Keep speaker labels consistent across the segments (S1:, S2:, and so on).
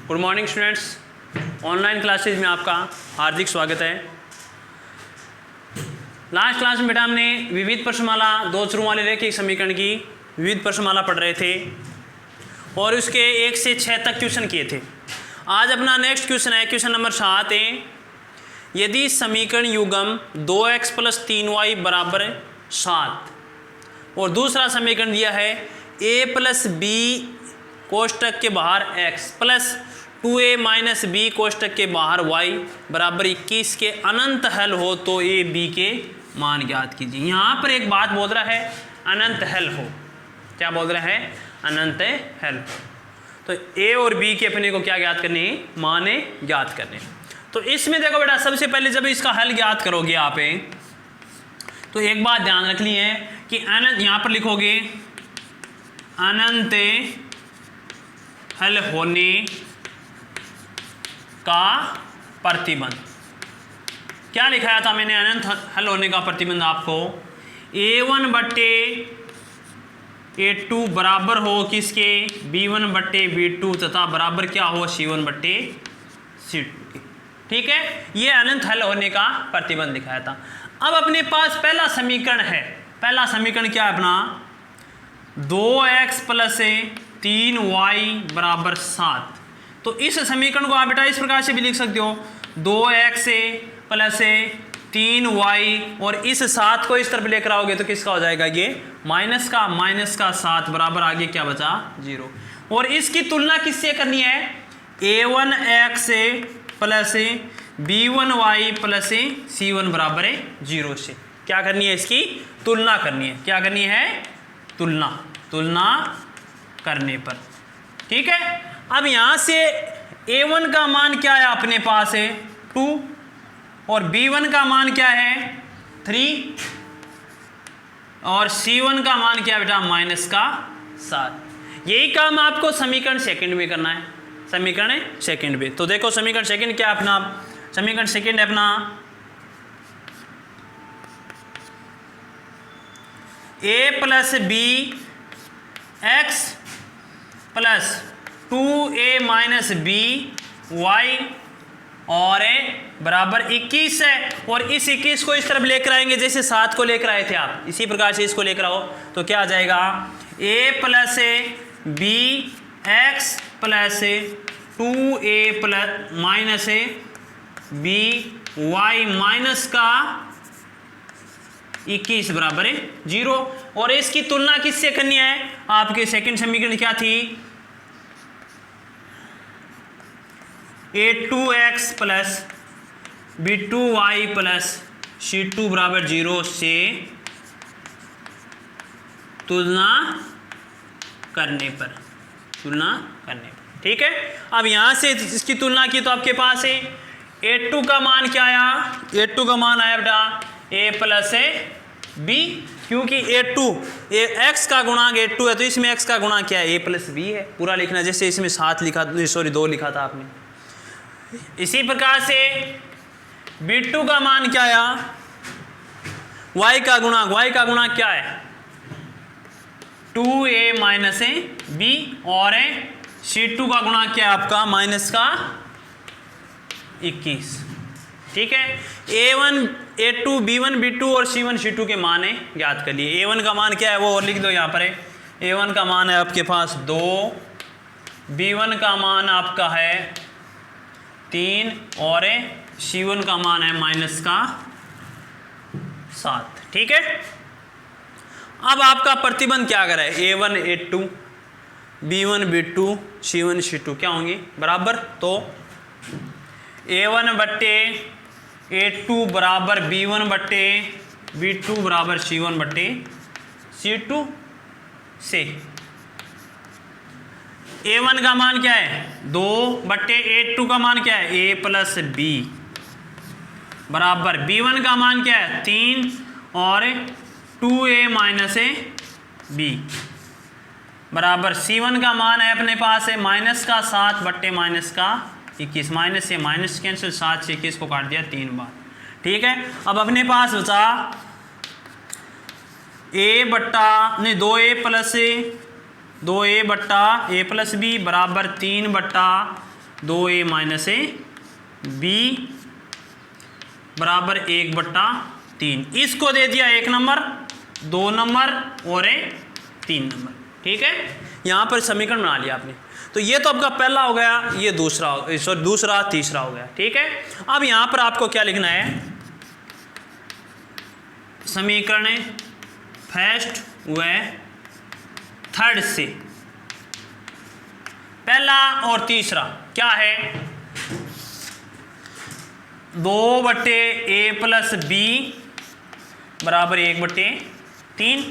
S1: Good morning students, online classes में आपका हार्दिक स्वागत है। लास्ट क्लास में बेटा हमने विविध प्रश्नमाला दो चरों वाले रैखिक समीकरण की विविध प्रश्नमाला पढ़ रहे थे और उसके 1 से 6 तक क्वेश्चन किए थे। आज अपना नेक्स्ट क्वेश्चन है, क्वेश्चन नंबर 7 है। यदि समीकरण युग्म 2x + 3y = 7 और दूसरा समीकरण दिया है a + b कोष्टक के बाहर x प्लस 2a - b कोष्टक के बाहर y = 21 के अनंत हल हो तो a b के मान ज्ञात कीजिए। यहाँ पर एक बात बोल रहा है अनंत हल हो। क्या बोल रहा है? अनंत हल हो। तो a और b के अपने को क्या ज्ञात करने हैं? माने ज्ञात करने। तो इसमें देखो बेटा, सबसे पहले जब इसका हल ज्ञात करोगे आप तो एक बात ध्यान रखनी है कि अनंत, यहाँ पर लिखोगे अनंत हल होने का प्रतिबंध। क्या लिखाया था मैंने? अनंत हल होने का प्रतिबंध आपको a1/a2 बराबर हो किसके? b1/b2 तथा बराबर क्या हो? c1/c2 के। ठीक है, ये अनंत हल होने का प्रतिबंध दिखाया था। अब अपने पास पहला समीकरण है। पहला समीकरण क्या है अपना? 2x + 3y = 7। तो इस समीकरण को आप बेटा इस प्रकार से भी लिख सकते हो, 2x + 3y और इस 7 को इस तरफ लेकर आओगे तो किसका हो जाएगा? ये माइनस का 7 बराबर आगे क्या बचा? 0। और इसकी तुलना किससे करनी है? a1x + b1y + c1 = 0 से क्या करनी है? इसकी तुलना करनी है। क्या करनी है? तुलना करने पर। ठीक है, अब यहां से a1 का मान क्या है? अपने पास है 2 और b1 का मान क्या है? 3 और c1 का मान क्या बेटा? -7। यही काम आपको समीकरण सेकंड में करना है। समीकरण सेकंड में तो देखो, समीकरण सेकंड क्या है अपना? समीकरण सेकंड है अपना a + b x + 2a - b y और बराबर 21 है। और इस 21 को इस तरफ लेकर आएंगे जैसे 7 को लेकर आए थे आप, इसी प्रकार से इसको लेकर आओ तो क्या आ जाएगा? a + b x + 2a - b y minus का 21 बराबर 0। और इसकी तुलना किससे करनी है? आपके सेकंड समीकरण क्या थी? a2x + b2y + c2 = 0 से तुलना करने पर। ठीक है, अब यहां से इसकी तुलना की तो आपके पास है a2 का मान क्या आया? a2 का मान आया बेटा a + b, क्योंकि x का गुणांक a2 है तो इसमें x का गुणांक क्या है? a + b है। पूरा लिखना, जैसे इसमें 7 लिखा, 2 लिखा था आपने। इसी प्रकार से b2 का मान क्या आया? y का गुणांक क्या है? 2a - b और c2 का गुणांक क्या है आपका? -21। ठीक है, a1 a2 b1 b2 और c1 c2 के मान ज्ञात कर लिए। a1 का मान क्या है वो और लिख दो यहाँ पर है। a1 का मान है आपके पास 2, b1 का मान आपका है 3 और c1 का मान है -7। ठीक है, अब आपका प्रतिबंध क्या कर रहा है? a1 a2 b1 b2 c1 c2 क्या होंगे? बराबर। तो a1/a2 बराबर b1/b2 बराबर c1/c2 से a1 का मान क्या है? 2/a2 का मान क्या है? a + b बराबर b1 का मान क्या है? 3 और 2a - b बराबर c1 का मान है अपने पास है -7/- 21। माइनस से माइनस कैंसिल, 7 से 21 को काट दिया 3 बार। ठीक है, अब अपने पास बचा 2a + a + b बराबर 3/b 2a minus A B बराबर 1/3। इसको दे दिया 1 नंबर, 2 नंबर और 3 नंबर। ठीक है, यहाँ पर समीकरण बना लिया आपने। तो ये तो आपका पहला हो गया, ये दूसरा तीसरा हो गया। ठीक है, अब यहाँ पर आपको क्या लिखना है, समीकरण फर्स्ट व थर्ड से पहला और तीसरा क्या है, 2/a प्लस बी बराबर 1/3।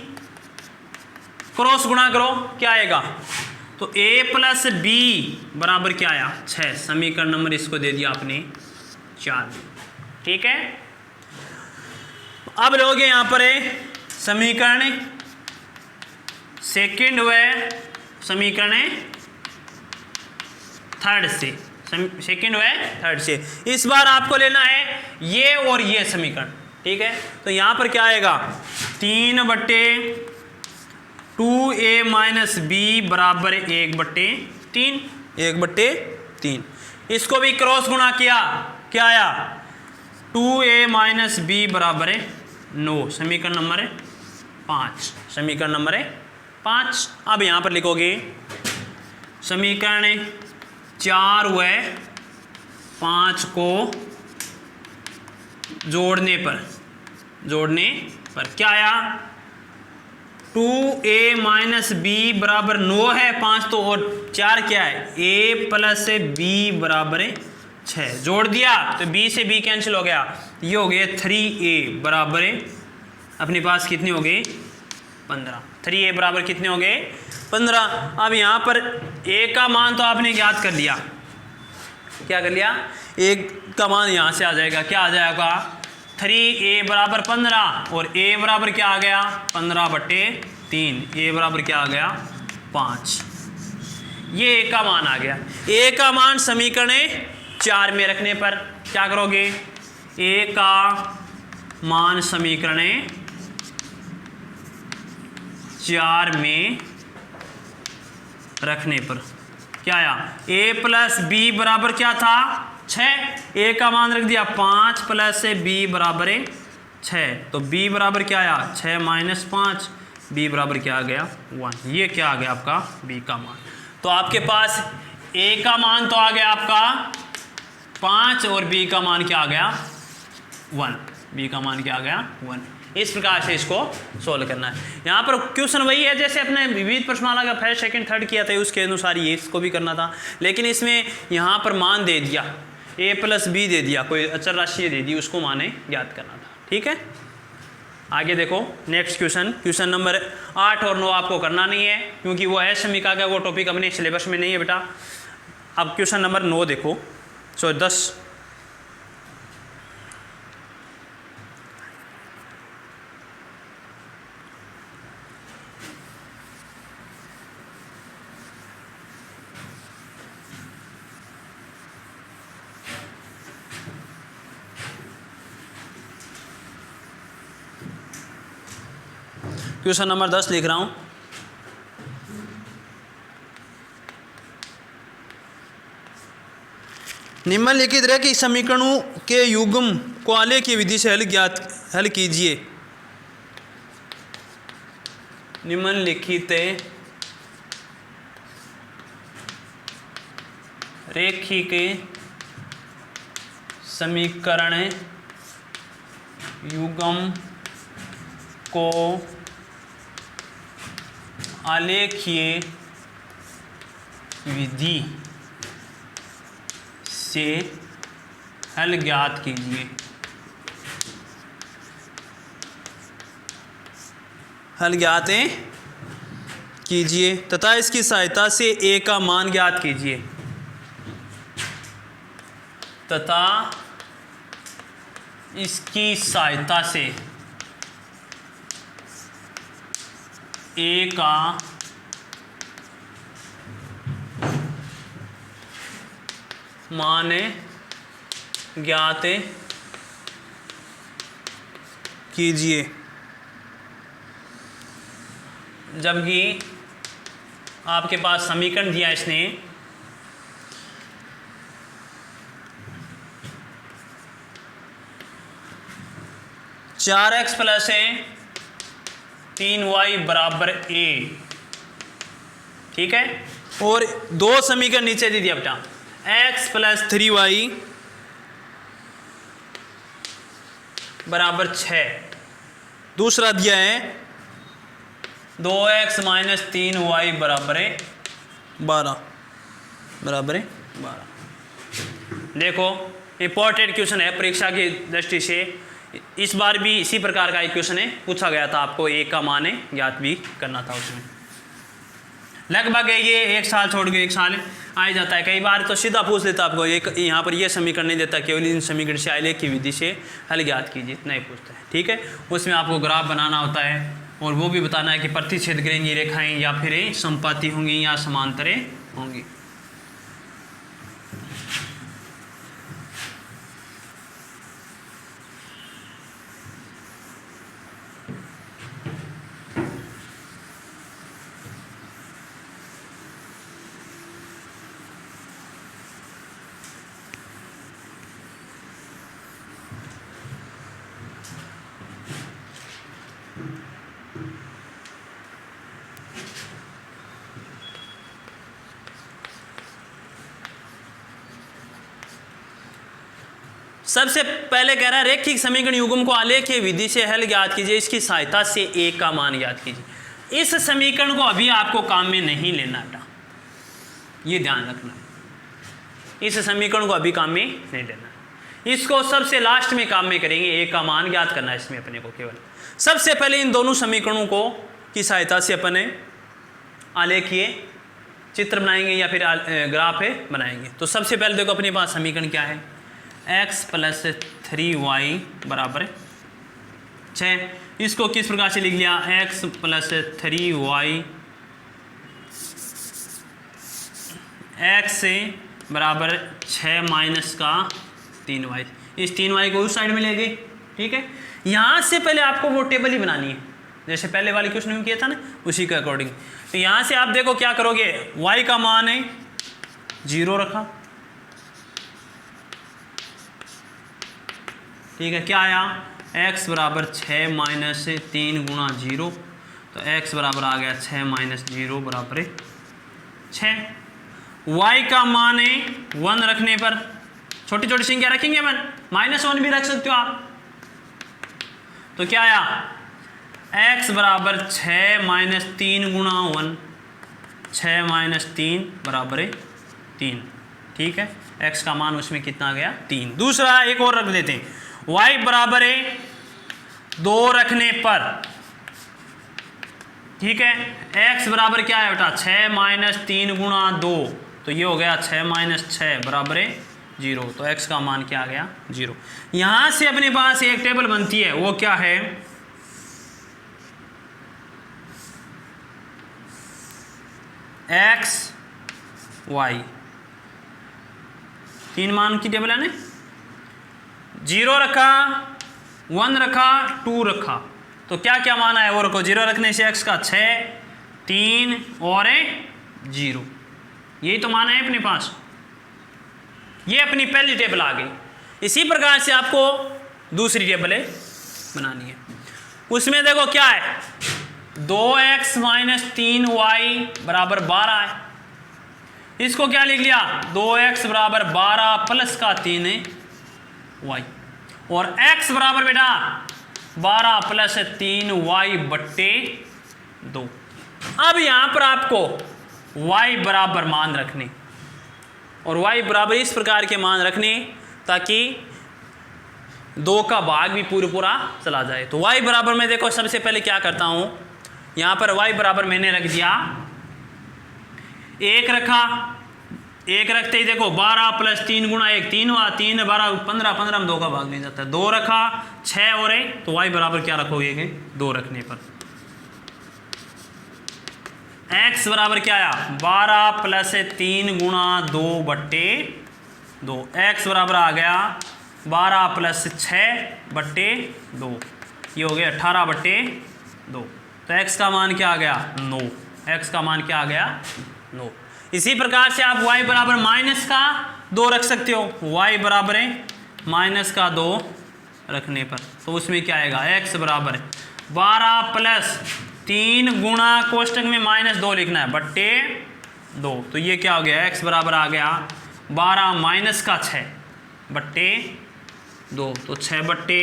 S1: क्रॉस गुणा करो, क्या आएगा, तो a प्लस बी बराबर क्या आया 6। समीकरण नंबर इसको दे दिया आपने 4। ठीक है, अब लोगे यहां पर समीकरण सेकंड व समीकरण थर्ड से, सेकंड व थर्ड से। इस बार आपको लेना है ये और ये समीकरण। ठीक है, तो यहां पर क्या आएगा, 3/2a माइनस बी बराबर 1/3। 1/3। इसको भी क्रॉस गुणा किया, क्या आया, 2a माइनस बी बराबर 9। समीकरण नंबर 5। समीकरण नंबर 5। अब यहां पर लिखोगे समीकरण 4 व 5 को जोड़ने पर क्या आया, 2a माइनस बी बराबर 9 है, 5 तो और 4 क्या है, a प्लस बी बराबर 6। जोड़ दिया तो b से b कैंसिल हो गया, ये हो गया 3a बराबर अपने पास कितने हो गए 15। 3a बराबर कितने हो गए 15। अब यहाँ पर a का मान तो आपने ज्ञात कर लिया, क्या कर लिया, a का मान यहाँ से आ जाएगा, क्या आ जाएगा, 3a बराबर 15 और a बराबर क्या आ गया 15/3। a बराबर क्या आ गया 5। ये a का मान आ गया। a का मान समीकरण 4 में रखने पर क्या करोगे, a का मान समीकरण 4 में रखने पर क्या आया, a प्लस बी बराबर क्या था 6। a का मान रख दिया 5 प्लस b बराबर 6, तो b बराबर क्या आया 6 माइनस 5, b बराबर क्या आ गया 1। ये क्या आ गया आपका b का मान। तो आपके पास a का मान तो आ गया आपका 5 और b का मान क्या आ गया 1। b का मान क्या आ गया 1। इस प्रकार से इसको सोल्व करना है। यहाँ पर क्वेश्चन वही है जैसे अपने विविध प्रश्नमाला का फर्स्ट सेकंड थर्ड किया था, उसके अनुसार ये इसको भी करना था, लेकिन इसमें यहाँ पर मान दे दिया, a प्लस बी दे दिया, कोई अचर राशि दे दी, उसको माने ज्ञात करना था। ठीक है, आगे देखो नेक्स्ट क्वेश्चन नंबर 8 और 9 आपको करना नहीं है क्योंकि वो है समीक्षा का, वो टॉपिक अपने सिलेबस में नहीं है बेटा। अब क्वेश्चन नंबर 9 देखो, 10। क्वेश्चन नंबर 10 लिख रहा हूं, निम्नलिखित रहे कि समीकरणों के युग्म को आलेख की विधि से हल कीजिए। निम्नलिखित रेखीय के समीकरण युग्म को आलेखीय विधि से हल ज्ञात कीजिए। हल ज्ञात कीजिए तथा इसकी सहायता से a का मान ज्ञात कीजिए। तथा इसकी सहायता से a का मान ज्ञात कीजिए। जबकि आपके पास समीकरण दिया इसने 4x प्लस 3y बराबर a, ठीक है। और दो समीकरण नीचे दे दिया बेटा, x प्लस 3y बराबर 6, दूसरा दिया है 2x माइनस 3y बराबर 12, बराबर 12। देखो इंपॉर्टेंट क्वेश्चन है परीक्षा की दृष्टि से, इस बार भी इसी प्रकार का एक क्वेश्चन है पूछा गया था, आपको एक का मान ज्ञात भी करना था उसमें। लगभग ये एक साल छोड़ के एक साल आ जाता है, कई बार तो सीधा पूछ लेता आपको, एक यहाँ पर ये समीकरण नहीं देता, केवल इन समीकरण से आलेख की विधि से हल ज्ञात कीजिए, नहीं पूछता है, ठीक है। उसमें आपको ग्राफ बनाना होता है और वो भी बताना है कि प्रतिच्छेद करेंगी रेखाएं या फिर समपाती होंगी या समांतरे होंगी। सबसे पहले कह रहा है रेखिक समीकरण युग्म को आलेखीय विधि से हल ज्ञात कीजिए, इसकी सहायता से एक का मान ज्ञात कीजिए। इस समीकरण को अभी आपको काम में नहीं लेना बेटा, ये ध्यान रखना, इस समीकरण को अभी काम में नहीं लेना, इसको सबसे लास्ट में काम में करेंगे, एक का मान ज्ञात करना है इसमें अपने को। केवल सबसे पहले इन दोनों समीकरणों को की सहायता से अपने आलेखीय चित्र बनाएंगे या फिर ग्राफ बनाएंगे। तो सबसे पहले देखो अपने पास समीकरण क्या है, x प्लस 3y बराबर 6, इसको किस प्रकार से लिख लिया, x प्लस 3y x से बराबर 6 माइनस का 3y, इस 3y को उस साइड में ले गए, ठीक है। यहाँ से पहले आपको वो टेबल ही बनानी है, जैसे पहले वाले क्वेश्चन में किया था ना, उसी के अकॉर्डिंग। तो यहाँ से आप देखो क्या करोगे, y का मान है 0 रखा, ठीक है। क्या आया, x बराबर 6 माइनस 3 गुणा 0, तो x बराबर आ गया 6 माइनस 0 बराबर 6। y का मान है 1 रखने पर, छोटी छोटी संख्या रखेंगे अपन, -1 भी रख सकते हो आप, तो क्या आया, x बराबर 6 माइनस 3 गुणा 1, 6 माइनस 3 बराबर 3, ठीक है। x का मान उसमें कितना आ गया, 3। दूसरा एक और रख देते हैं, y बराबर 2 रखने पर, ठीक है, x बराबर क्या है बेटा, 6 माइनस 3 गुणा 2, तो ये हो गया 6 माइनस 6 बराबर 0, तो x का मान क्या आ गया, 0। यहां से अपने पास एक टेबल बनती है, वो क्या है, x y, 3 मान की टेबल है ना, 0 रखा, 1 रखा, 2 रखा, तो क्या क्या मान आया वो रखो। 0 रखने से x का 6, 3 और 0, यही तो मान है अपने पास, ये अपनी पहली टेबल आ गई। इसी प्रकार से आपको दूसरी टेबल बनानी है, उसमें देखो क्या है, 2x माइनस 3y बराबर 12 है, इसको क्या लिख लिया, 2x बराबर 12 प्लस का 3y, और x बराबर बेटा 12 प्लस 3y बट्टे 2। अब यहां पर आपको y बराबर मान रखने, और y बराबर इस प्रकार के मान रखने ताकि 2 का भाग भी पूरा चला जाए। तो y बराबर में देखो सबसे पहले क्या करता हूं, यहां पर y बराबर मैंने रख दिया 1 रखा, 1 रखते ही देखो 12 प्लस 3 गुणा 1, 3 हुआ, 3 12 15, 15 में 2 का भाग नहीं जाता है, 2 रखा, 6 और 1, तो y बराबर क्या रखोगे, 2 रखने पर x बराबर क्या आया, 12 प्लस 3 गुणा 2 बट्टे 2, x बराबर आ गया 12 प्लस 6 बट्टे 2, ये हो गया 18 बट्टे 2, तो x का मान क्या आ गया, 9, x का मान क्या आ गया, 9। इसी प्रकार से आप y बराबर माइनस का 2 रख सकते हो, y बराबर है माइनस का 2 रखने पर, तो उसमें क्या आएगा, x बराबर 12 प्लस 3 गुणा कोष्टक में -2 लिखना है बट्टे 2, तो ये क्या हो गया, x बराबर आ गया 12 माइनस का 6 बट्टे 2, तो 6 बट्टे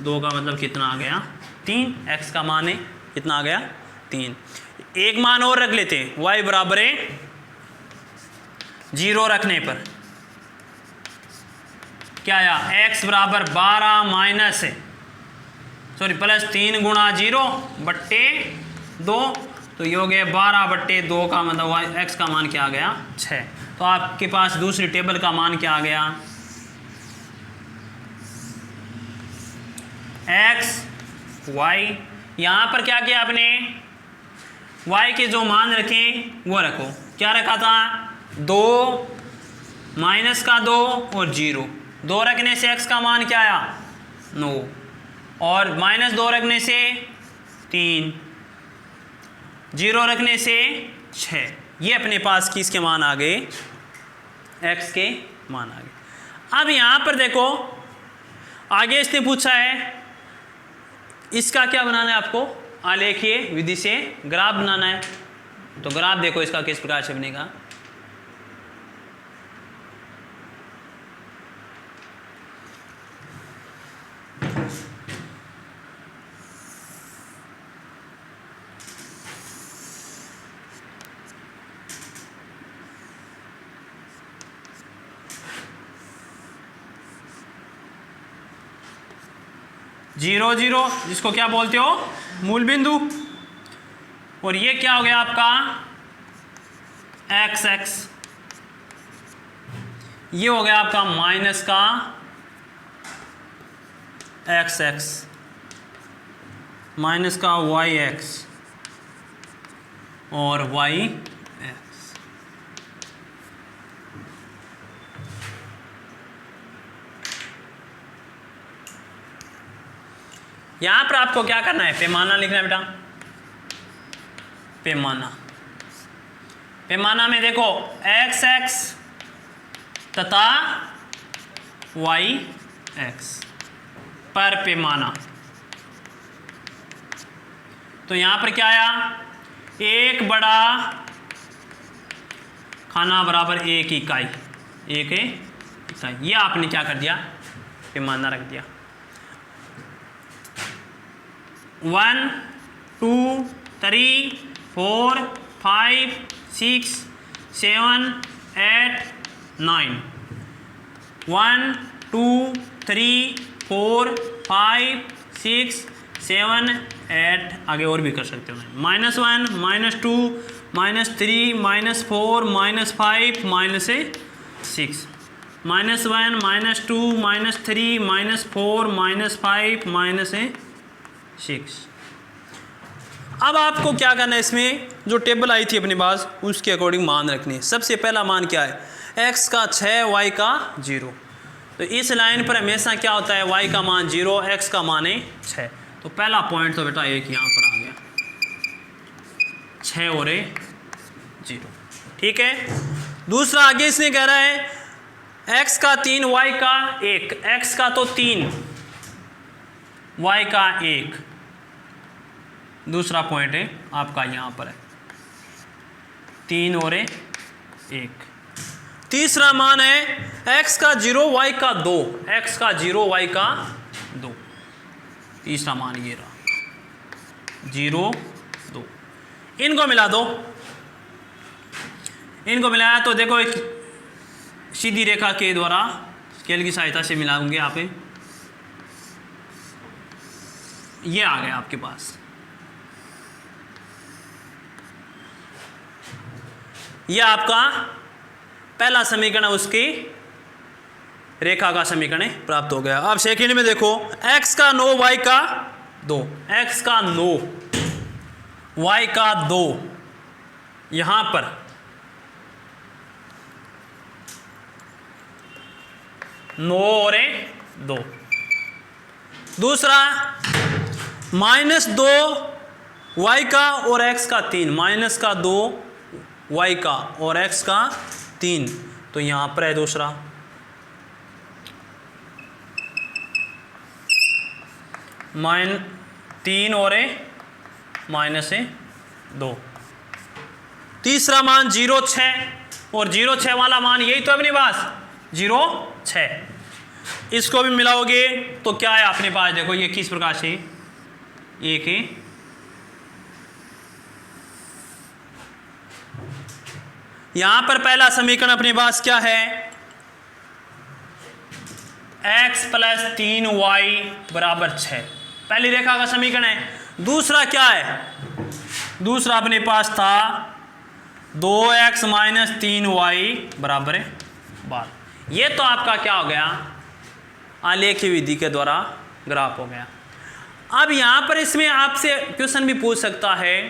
S1: 2 का मतलब कितना आ गया 3, x का मान है कितना आ गया 3। एक मान और रख लेते हैं, y बराबर है 0 रखने पर क्या आया, x बराबर 12 माइनस प्लस 3 गुणा 0 बट्टे 2, तो ये हो गया 12 बट्टे 2 का मतलब x का मान क्या आ गया 6। तो आपके पास दूसरी टेबल का मान क्या आ गया, x y, यहाँ पर क्या किया आपने, y के जो मान रखे वो रखो, क्या रखा था 2 माइनस का 2 और 0, 2 रखने से x का मान क्या आया 9 और -2 रखने से 3, 0 रखने से 6, ये अपने पास किसके मान आ गए, x के मान आ गए। अब यहाँ पर देखो आगे इसने पूछा है इसका क्या बनाना है आपको, आलेखीय विधि से ग्राफ बनाना है, तो ग्राफ देखो इसका किस प्रकार से बनेगा। जीरो जीरो जिसको क्या बोलते हो मूल बिंदु, और ये क्या हो गया आपका एक्स एक्स, ये हो गया आपका माइनस का एक्स एक्स, माइनस का वाई एक्स और वाई एक्स। यहां पर आपको क्या करना है, पैमाना लिखना है बेटा, पैमाना। पैमाना में देखो एक्स एक्स तथा वाई एक्स पर पैमाना, तो यहां पर क्या आया, एक बड़ा खाना बराबर एक इकाई, एक इकाई, ये आपने क्या कर दिया पैमाना रख दिया। 1 2 3 4 5 6 7 8 9, 1 2 3 4 5 6 7 8, आगे और भी कर सकते हो, -1 -2 -3 -4 -5 -6, -1 -2 -3 -4 -5 -6। अब आपको क्या करना है, इसमें जो टेबल आई थी अपने पास उसके अकॉर्डिंग मान रखने। सबसे पहला मान क्या है, x का 6 y का 0, तो इस लाइन पर हमेशा क्या होता है, y का मान 0 x का मान है 6, तो पहला पॉइंट तो बेटा एक यहाँ पर आ गया 6 और 0, ठीक है। दूसरा आगे इसने कह रहा है x का 3 y का 1, x का तो 3 y का 1, दूसरा पॉइंट है आपका यहाँ पर है 3 और 1। तीसरा मान है x का 0 y का 2, x का 0 y का 2, तीसरा मान ये रहा 0 2। इनको मिला दो, इनको मिलाया तो देखो एक सीधी रेखा के द्वारा स्केल की सहायता से मिलाऊंगे आप, ये आ गया आपके पास, ये आपका पहला समीकरण उसकी रेखा का समीकरण प्राप्त हो गया। अब सेकंड में देखो x का 9 y का 2, x का 9 y का 2, यहां पर नौ और 2। दूसरा -2 y का और x का 3, माइनस का 2 y का और x का 3, तो यहां पर है दूसरा। 3 और -2। तीसरा मान 0 6 और 0 6 वाला मान यही तो अपने पास 0 6। इसको भी मिलाओगे तो क्या है अपने पास, देखो ये किस प्रकार से एक है, यहां पर पहला समीकरण अपने पास क्या है, x + 3y = 6, पहली रेखा का समीकरण है। दूसरा क्या है, दूसरा अपने पास था 2x - 3y = 12। ये तो आपका क्या हो गया, आलेखीय विधि के द्वारा ग्राफ हो गया। अब यहां पर इसमें आपसे क्वेश्चन भी पूछ सकता है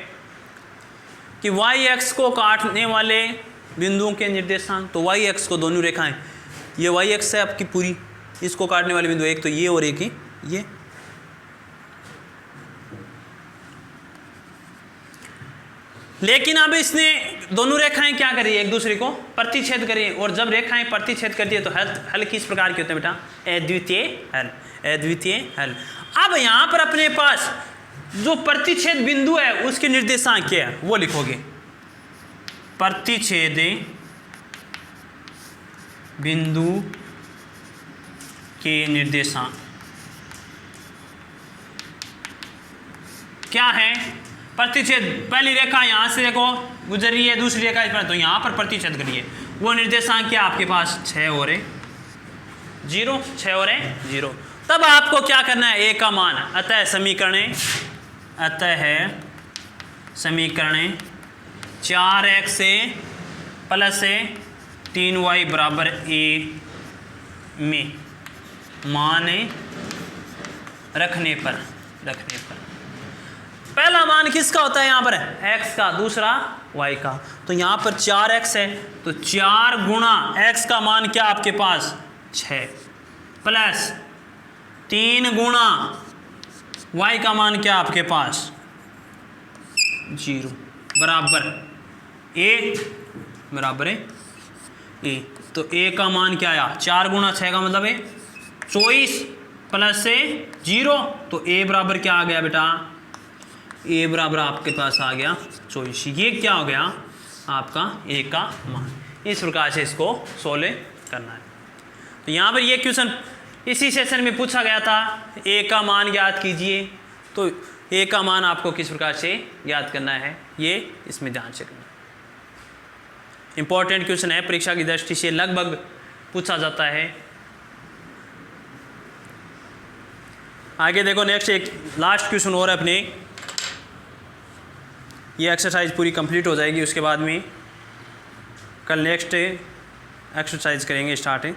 S1: कि y x को काटने वाले बिंदुओं के निर्देशांक, तो y x को दोनों रेखाएं, ये y x है आपकी पूरी, इसको काटने वाले बिंदु एक तो ये और एक ही ये। लेकिन अब इसने दोनों रेखाएं क्या करी, एक दूसरे को प्रतिच्छेद करी, और जब रेखाएं प्रतिच्छेद करती है तो हल किस प्रकार के होते हैं बेटा, अद्वितीय हल, अद्वितीय हल। अब यहां पर अपने पास जो प्रतिच्छेद बिंदु है उसके निर्देशांक क्या है वो लिखोगे, प्रतिच्छेद बिंदु के निर्देशांक क्या है, प्रतिच्छेद, पहली रेखा यहां से देखो गुजर रही है, दूसरी रेखा इस पर, तो यहां पर प्रतिच्छेद करिए, वो निर्देशांक क्या आपके पास 6 और 0, 6 और 0। तब आपको क्या करना है, a का मान, अतः समीकरण 4x + 3y = a में मान रखने पर पहला मान किसका होता है, यहां पर x का, दूसरा y का। तो यहां पर 4x है तो 4 गुणा x का मान क्या आपके पास 6 प्लस 3 गुणा y का मान क्या आपके पास 0 बराबर a बराबर है a। तो a का मान क्या आया, 4 गुणा 6 का मतलब है 24 प्लस से 0, तो a बराबर क्या आ गया बेटा, a बराबर आपके पास आ गया 24। ये क्या हो गया आपका a का मान। इस प्रकार से इसको सोल्व करना है। तो यहाँ पर ये क्वेश्चन इसी सेशन में पूछा गया था, a का मान ज्ञात कीजिए। तो a का मान आपको किस प्रकार से ज्ञात करना है, ये इसमें ध्यान से करना। इंपॉर्टेंट क्वेश्चन है, परीक्षा की दृष्टि से लगभग पूछा जाता है। आगे देखो, नेक्स्ट एक लास्ट क्वेश्चन और है अपने, ये एक्सरसाइज पूरी कंप्लीट हो जाएगी, उसके बाद में कल नेक्स्ट एक्सरसाइज करेंगे स्टार्ट।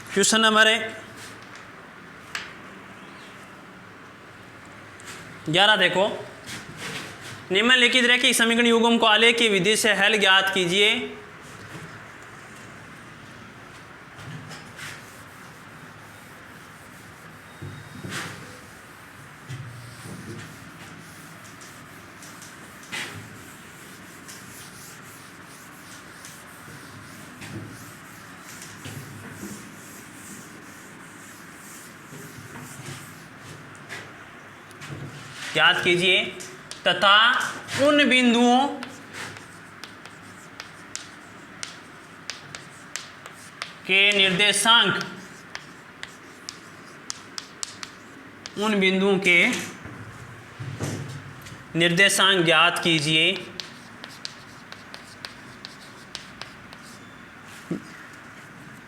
S1: क्वेश्चन नंबर 11 देखो, निम्नलिखित रेखीय समीकरण युग्म को आलेखीय विधि से हल ज्ञात कीजिए। ज्ञात कीजिए तथा उन बिंदुओं के निर्देशांक, उन बिंदुओं के निर्देशांक ज्ञात कीजिए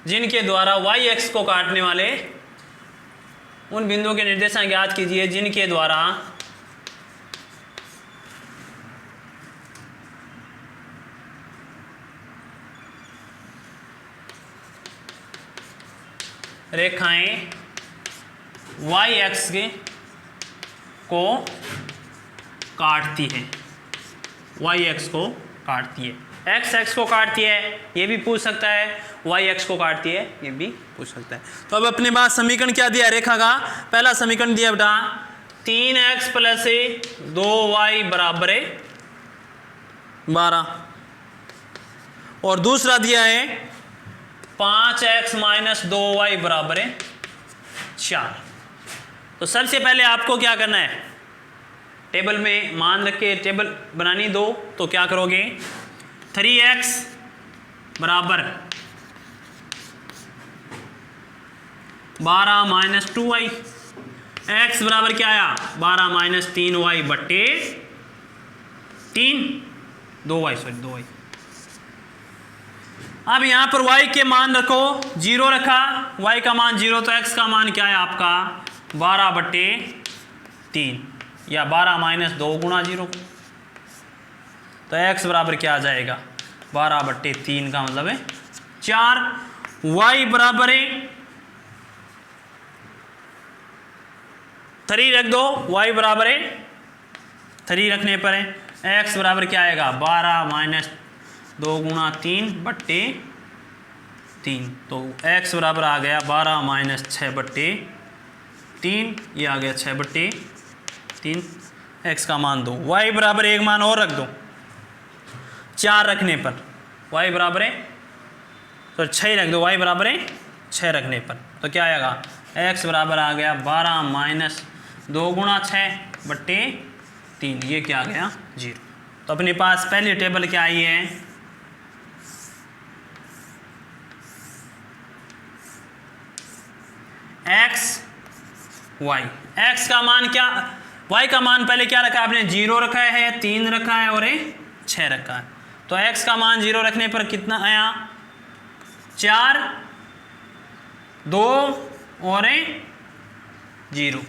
S1: जिनके द्वारा y x को काटने वाले, उन बिंदुओं के निर्देशांक ज्ञात कीजिए जिनके द्वारा रेखाएं y x को काटती है, वाई एक्स को काटती है, एक्स एक्स को काटती है, ये भी पूछ सकता है, वाई एक्स को काटती है, ये भी पूछ सकता है। तो अब अपने पास समीकरण क्या दिया रेखा का? पहला समीकरण दिया बेटा 3x प्लस 2y बराबर है 12, और दूसरा दिया है 5x माइनस 2y बराबर है 4। तो सबसे पहले आपको क्या करना है, टेबल में मान रख के टेबल बनानी दो, तो क्या करोगे 3x बराबर 12 माइनस 2y, x बराबर क्या आया 12 माइनस 3y बट्टे 3, 2y सॉरी 2y। अब यहां पर y के मान रखो 0 रखा, y का मान 0, तो x का मान क्या है आपका 12 बट्टे 3 या 12 माइनस 2 गुणा 0, तो x बराबर क्या आ जाएगा 12 बट्टे 3 का मतलब है 4। y बराबर है 3 रख दो, y बराबर है 3 रखने पर है x बराबर क्या आएगा 12 माइनस 2 गुणा 3 बट्टे 3, तो x बराबर आ गया 12 माइनस 6 बट्टे 3, ये आ गया 6 बट्टे 3, x का मान 2। y बराबर एक मान और रख दो 4 रखने पर, y बराबर है तो 6 रख दो, y बराबर है 6 रखने पर, तो क्या आएगा x बराबर आ गया 12 माइनस 2 गुणा 6 बट्टे 3, ये क्या आ गया 0। तो अपने पास पहली टेबल क्या आई है x y, x का मान क्या, y का मान पहले क्या रखा है आपने 0 रखा है, 3 रखा है और 6 रखा है, तो x का मान 0 रखने पर कितना आया 4, 2 और 0,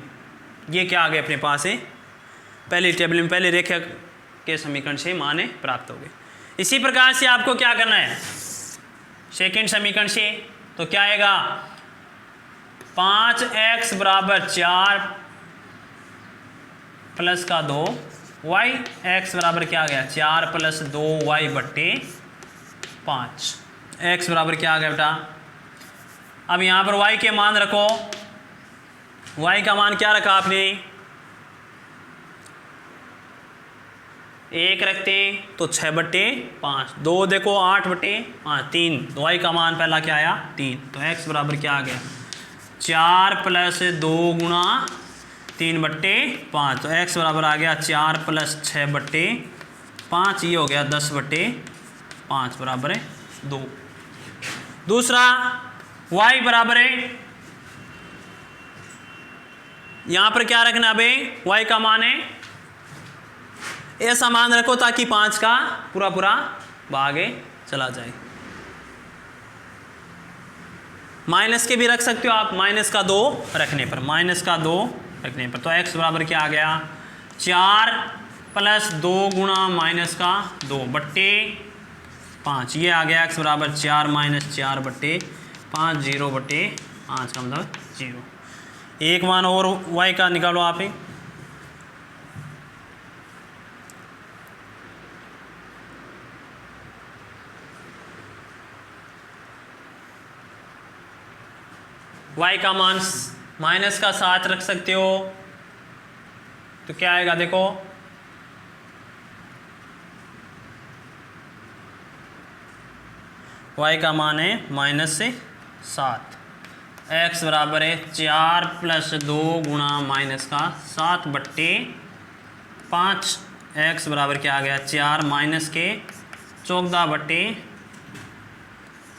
S1: ये क्या आ गया अपने पास है पहली टेबल में, पहले रेखा के समीकरण से मान प्राप्त हो गए। इसी प्रकार से आपको क्या करना है सेकंड समीकरण से, तो क्या आएगा 5x बराबर 4 प्लस का 2y, x बराबर क्या आ गया 4 प्लस 2y बट्टे 5, x बराबर क्या आ गया बेटा, अब यहाँ पर y के मान रखो, y का मान क्या रखा आपने 1 रखते तो 6 बट्टे 5, 2 देखो 8 बट्टे 5, 3, y का मान पहला क्या आया 3, तो x बराबर क्या आ गया 4 प्लस 2 गुणा 3 बट्टे 5, तो x बराबर आ गया 4 प्लस 6 बट्टे 5, ये हो गया 10 बट्टे 5 बराबर है 2। दूसरा y बराबर है, यहां पर क्या रखना है y का मान है, ऐसा मान रखो ताकि 5 का पूरा पूरा भाग चला जाए, माइनस के भी रख सकते हो आप, माइनस का 2 रखने पर, माइनस का 2 रखने पर, तो x बराबर क्या आ गया 4 प्लस 2 गुणा माइनस का 2 बट्टे 5, ये आ गया x बराबर 4 माइनस 4 बट्टे 5, 0 बट्टे 5 का मतलब 0। एक मान और y का निकालो आप ही, y का मान माइनस का 7 रख सकते हो, तो क्या आएगा देखो y का मान है माइनस से 7, x बराबर है 4 प्लस 2 गुणा माइनस का 7 बट्टे 5, x बराबर क्या आ गया 4 माइनस के 14 बट्टे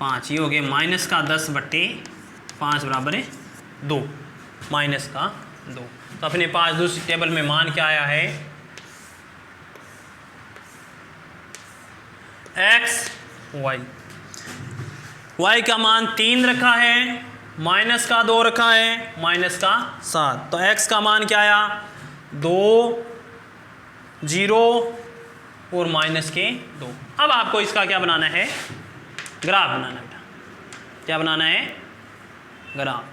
S1: 5, ये हो गया माइनस का 10 बट्टे 5 बराबर है 2, माइनस का 2। तो अपने पास दूसरी टेबल में मान क्या आया है x y, y का मान 3 रखा है, माइनस का 2 रखा है, माइनस का 7, तो x का मान क्या आया 2, 0 और माइनस के 2। अब आपको इसका क्या बनाना है ग्राफ बनाना है, क्या बनाना है ग्राफ।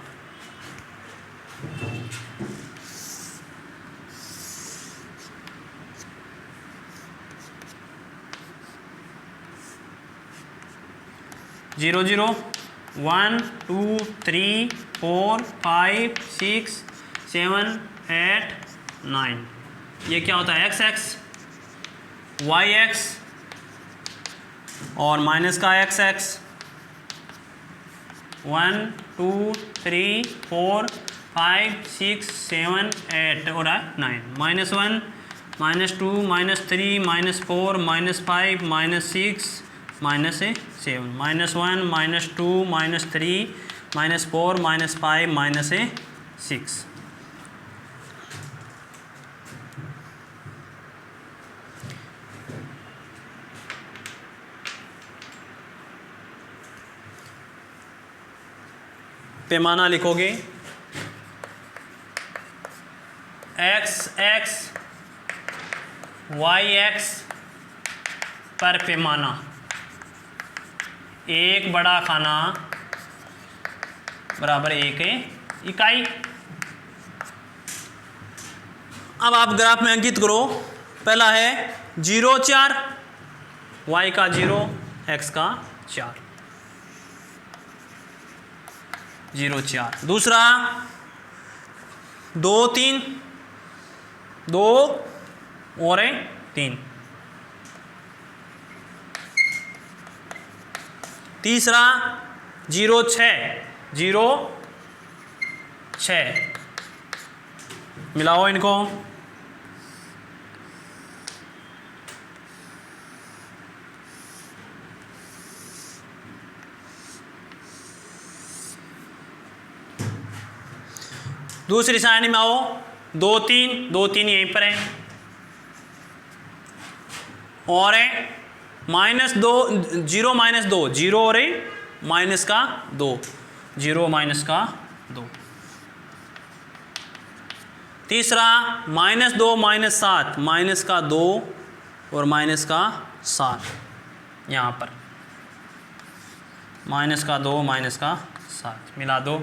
S1: 0 0 1 2 3 4 5 6 7 8 9। ये क्या होता है एक्स एक्स, वाई एक्स और माइनस का एक्स एक्स। 1 2 3 4 5 6 7 8 और 9। -1 -2 -3 -4 -5 -6 -7। -1 -2 -3 -4 -5 -6। पैमाना लिखोगे एक्स एक्स वाई एक्स पर पैमाना, एक बड़ा खाना बराबर एक इकाई। अब आप ग्राफ में अंकित करो। पहला है 0 4, वाई का 0 एक्स का 4, 0 4। दूसरा 2 3, 2 और 3। तीसरा 0 6, 0 6। मिलाओ इनको। दूसरी सारणी में आओ। 2 3, 2 3 यहीं पर है और -2 0 -2, 0 और माइनस का 2, 0 माइनस का 2। तीसरा -2 -7, माइनस का 2 और माइनस का 7। यहाँ पर माइनस का 2 माइनस का 7 मिला दो।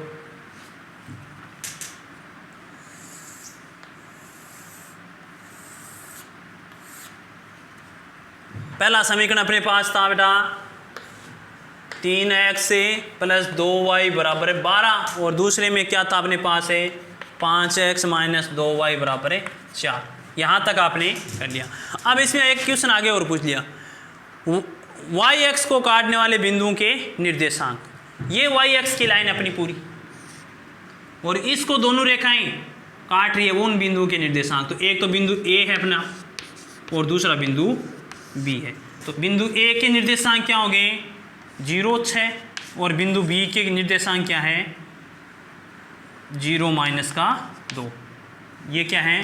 S1: पहला समीकरण अपने पास था बेटा 3x + 2y बराबर है 12 और दूसरे में क्या था अपने पास है 5x - 2y बराबर है 4। यहाँ तक आपने कर लिया। अब इसमें एक क्वेश्चन आगे और पूछ लिया, y x को काटने वाले बिंदुओं के निर्देशांक। ये y x की लाइन अपनी पूरी और इसको दोनों रेखाएं काट रही है वो उन बिंदुओं के निर्देशांक। तो एक तो बिंदु A है अपना और दूसरा बिंदु B है। तो बिंदु A के निर्देशांक क्या हो गए 0 6 और बिंदु B के निर्देशांक क्या है 0 माइनस का 2। ये क्या है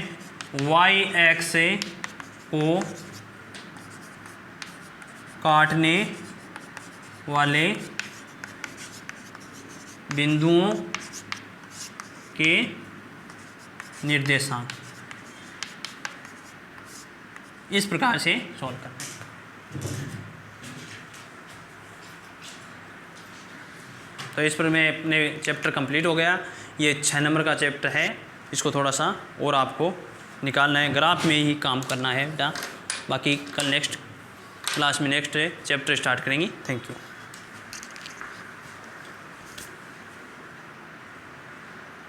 S1: y x को काटने वाले बिंदुओं के निर्देशांक। इस प्रकार से सॉल्व करना है। तो इस पर मैं अपने चैप्टर कंप्लीट हो गया। ये 6 नंबर का चैप्टर है, इसको थोड़ा सा और आपको निकालना है, ग्राफ में ही काम करना है बेटा। बाकी कल नेक्स्ट क्लास में नेक्स्ट चैप्टर स्टार्ट करेंगे। Thank you.